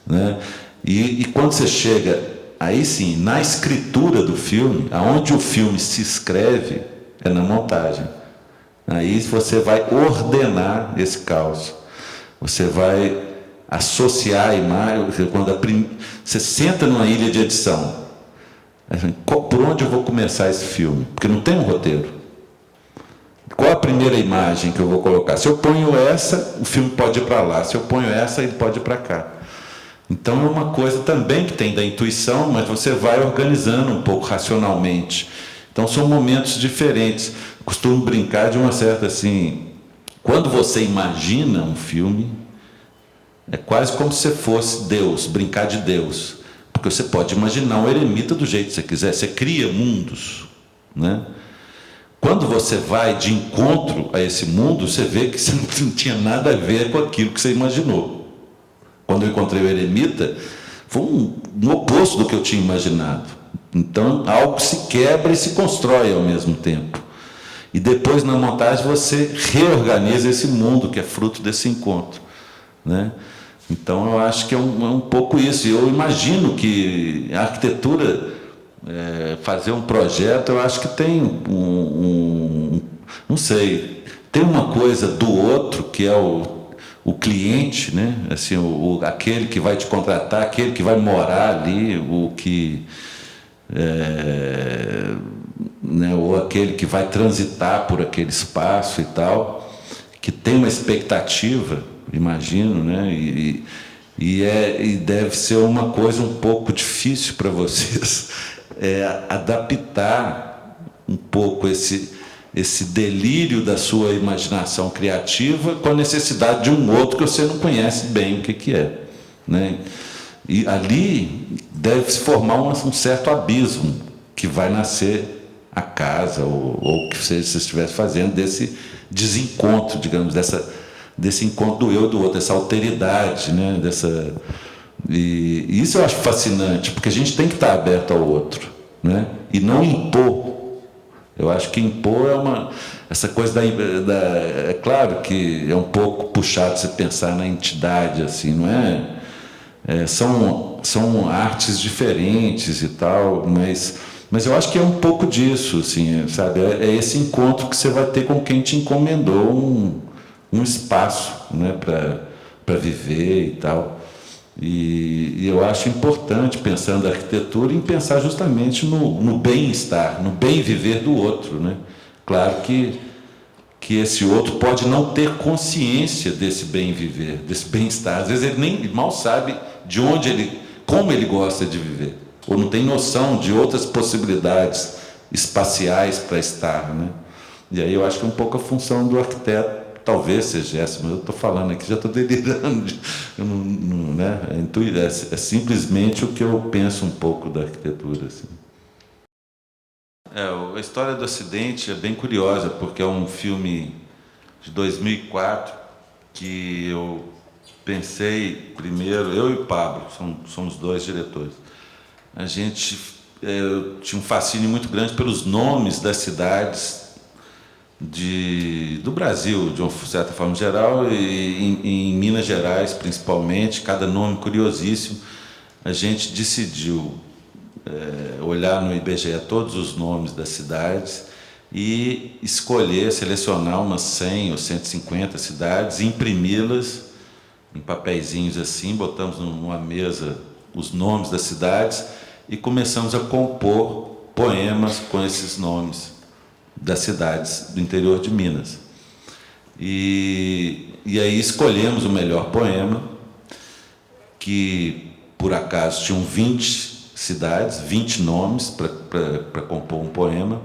né? E quando você chega, aí sim, na escritura do filme, aonde o filme se escreve, é na montagem. Aí você vai ordenar esse caos. Você vai associar a imagem. Quando você senta numa ilha de edição, por onde eu vou começar esse filme? Porque não tem um roteiro. Qual a primeira imagem que eu vou colocar? Se eu ponho essa, o filme pode ir para lá. Se eu ponho essa, ele pode ir para cá. Então é uma coisa também que tem da intuição, mas você vai organizando um pouco racionalmente. Então são momentos diferentes. Costumo brincar de uma certa assim, quando você imagina um filme, é quase como se você fosse Deus, brincar de Deus, porque você pode imaginar um eremita do jeito que você quiser, você cria mundos, né? Quando você vai de encontro a esse mundo, você vê que você não tinha nada a ver com aquilo que você imaginou. Quando eu encontrei o eremita, foi um oposto do que eu tinha imaginado. Então algo se quebra e se constrói ao mesmo tempo. E depois, na montagem, você reorganiza esse mundo que é fruto desse encontro, né? Então, eu acho que é um pouco isso. E eu imagino que a arquitetura, fazer um projeto, eu acho que tem não sei, tem uma coisa do outro, que é o cliente, né? Assim, aquele que vai te contratar, aquele que vai morar ali, o que... né, ou aquele que vai transitar por aquele espaço e tal, que tem uma expectativa, imagino, né, e deve ser uma coisa um pouco difícil para vocês, adaptar um pouco esse delírio da sua imaginação criativa com a necessidade de um outro que você não conhece bem o que é, né? E ali deve se formar um certo abismo que vai nascer a casa, ou que você estivesse fazendo desse desencontro, digamos, desse encontro do eu e do outro, dessa alteridade, né? E isso eu acho fascinante, porque a gente tem que estar aberto ao outro, né? E não impor. Eu acho que impor essa coisa é claro que é um pouco puxado você pensar na entidade, assim, não é? São artes diferentes e tal, mas eu acho que é um pouco disso, assim, sabe? É esse encontro que você vai ter com quem te encomendou um espaço, né, para viver e tal. E eu acho importante, pensando a arquitetura, em pensar justamente no bem-estar, no bem-viver do outro, né? Claro que esse outro pode não ter consciência desse bem-viver, desse bem-estar. Às vezes ele nem mal sabe de como ele gosta de viver, ou não tem noção de outras possibilidades espaciais para estar, né? E aí eu acho que é um pouco a função do arquiteto, talvez seja essa, mas eu estou falando aqui, já estou delirando, né? É simplesmente o que eu penso um pouco da arquitetura, assim. A história do acidente é bem curiosa, porque é um filme de 2004 que eu pensei primeiro, eu e o Pablo, somos dois diretores. A gente tinha um fascínio muito grande pelos nomes das cidades do Brasil, de uma certa forma geral, e em Minas Gerais, principalmente, cada nome curiosíssimo. A gente decidiu olhar no IBGE todos os nomes das cidades e selecionar umas 100 ou 150 cidades, imprimi-las em papeizinhos assim, botamos numa mesa os nomes das cidades e começamos a compor poemas com esses nomes das cidades do interior de Minas. E aí escolhemos o melhor poema, que por acaso tinham 20 cidades, 20 nomes para compor um poema,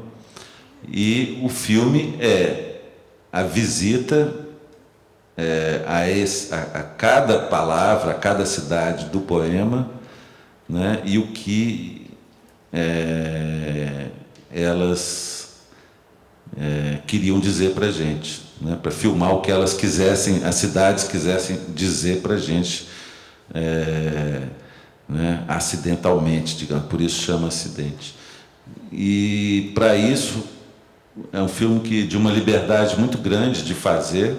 e o filme é a visita a cada palavra, a cada cidade do poema, né, e o que elas queriam dizer para a gente, né, para filmar o que elas quisessem, as cidades quisessem dizer para a gente, né, acidentalmente, digamos, por isso chama acidente. E para isso é um filme de uma liberdade muito grande de fazer.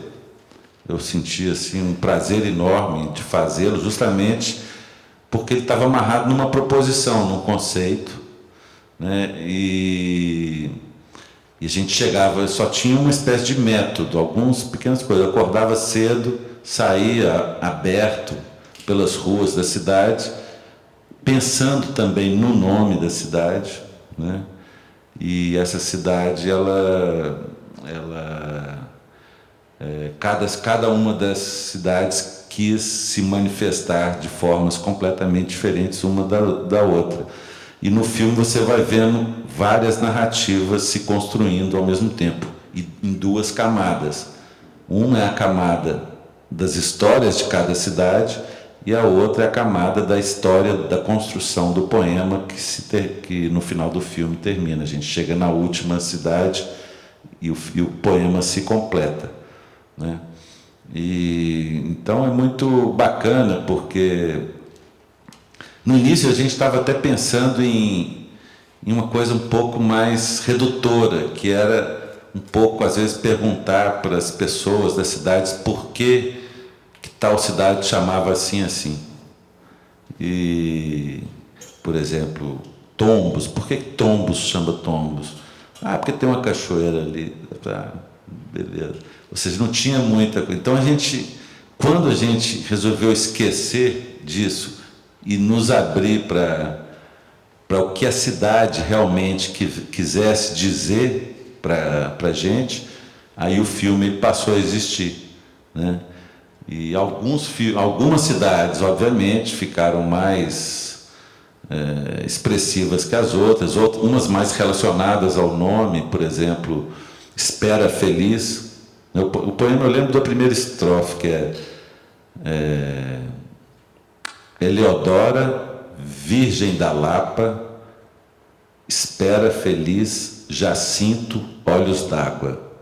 Eu senti assim um prazer enorme de fazê-lo, justamente porque ele estava amarrado numa proposição, num conceito, né? E a gente chegava, só tinha uma espécie de método, algumas pequenas coisas. Eu acordava cedo, saía aberto pelas ruas da cidade, pensando também no nome da cidade, né? E essa cidade, cada uma das cidades quis se manifestar de formas completamente diferentes uma da outra. E no filme você vai vendo várias narrativas se construindo ao mesmo tempo, e em duas camadas. Uma é a camada das histórias de cada cidade, e a outra é a camada da história, da construção do poema que no final do filme termina. A gente chega na última cidade e o poema se completa, né? E então é muito bacana, porque no início a gente estava até pensando em uma coisa um pouco mais redutora, que era um pouco, às vezes, perguntar para as pessoas das cidades por que tal cidade chamava assim. E, por exemplo, Tombos. Por que Tombos chama Tombos? Ah, porque tem uma cachoeira ali. Ah, beleza. Ou seja, não tinha muita coisa. Então, quando a gente resolveu esquecer disso e nos abrir para o que a cidade realmente quisesse dizer para a gente, aí o filme passou a existir, né? E algumas cidades, obviamente, ficaram mais expressivas que as outras, umas mais relacionadas ao nome, por exemplo, Espera Feliz. O poema, eu lembro da primeira estrofe, que é Eleodora, Virgem da Lapa, espera feliz, Jacinto, olhos d'água.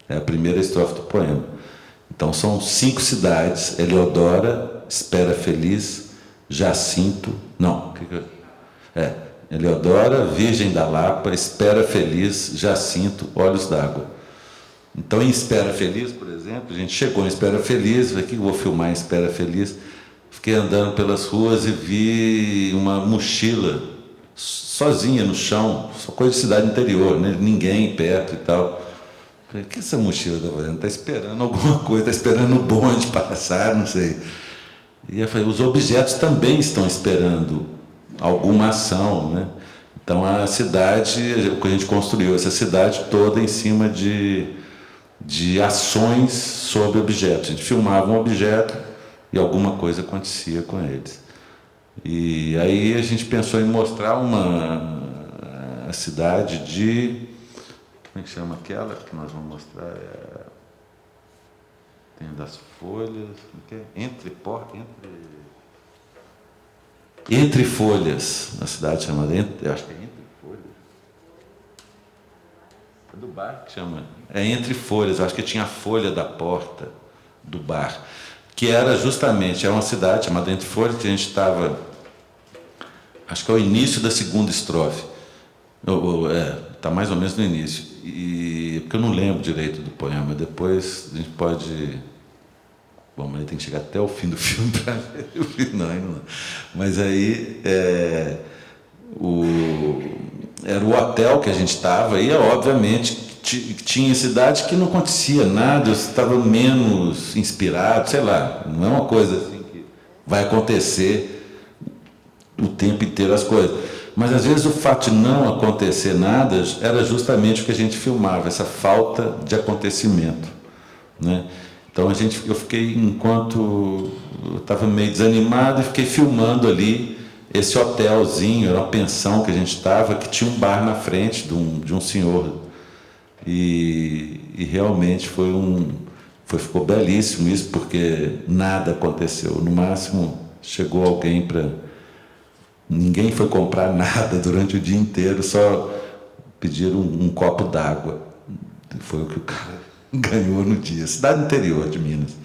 É a primeira estrofe do poema. Então, são 5 cidades: Eleodora, Espera Feliz, Jacinto... Não, Eleodora, Virgem da Lapa, Espera Feliz, Jacinto, Olhos d'Água. Então, em Espera Feliz, por exemplo, a gente chegou em Espera Feliz, aqui eu vou filmar em Espera Feliz, fiquei andando pelas ruas e vi uma mochila sozinha no chão, só coisa de cidade interior, né? Ninguém perto e tal. Falei, o que essa mochila está fazendo? Está esperando alguma coisa, está esperando o bonde passar, não sei. E eu falei, os objetos também estão esperando alguma ação, né? Então, a cidade, a gente construiu essa cidade toda em cima de ações sobre objetos. A gente filmava um objeto e alguma coisa acontecia com eles. E aí a gente pensou em mostrar a cidade de... Como é que chama aquela que nós vamos mostrar? Tem das folhas... Entre Folhas. Na cidade chamada... Eu acho que é Entre Folhas. É do bar que chama... É Entre Folhas. Eu acho que tinha a folha da porta do bar. Que era justamente... É uma cidade chamada Entre Folhas, que a gente estava... Acho que é o início da segunda estrofe. Está mais ou menos no início. Porque eu não lembro direito do poema. Depois a gente pode... Bom, mas tem que chegar até o fim do filme para ver o final. Não. Mas aí era o hotel que a gente estava, e obviamente tinha cidade que não acontecia nada, eu estava menos inspirado, sei lá, não é uma coisa assim que vai acontecer o tempo inteiro as coisas. Mas, às vezes, o fato de não acontecer nada era justamente o que a gente filmava, essa falta de acontecimento, né? Então, eu fiquei, enquanto eu estava meio desanimado, e fiquei filmando ali esse hotelzinho, era uma pensão que a gente estava, que tinha um bar na frente de um senhor. E realmente foi Ficou belíssimo isso, porque nada aconteceu. No máximo, chegou alguém para... Ninguém foi comprar nada durante o dia inteiro, só pediram um copo d'água. Foi o que o cara ganhou no dia. Cidade interior de Minas.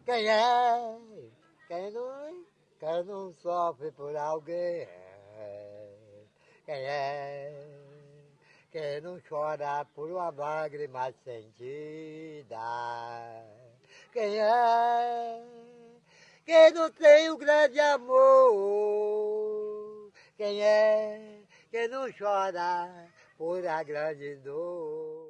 Quem é? Quem não sofre por alguém? Quem é? Quem não chora por uma lágrima sentida? Quem é? Quem não tem um grande amor? Quem é? Quem não chora por a grande dor?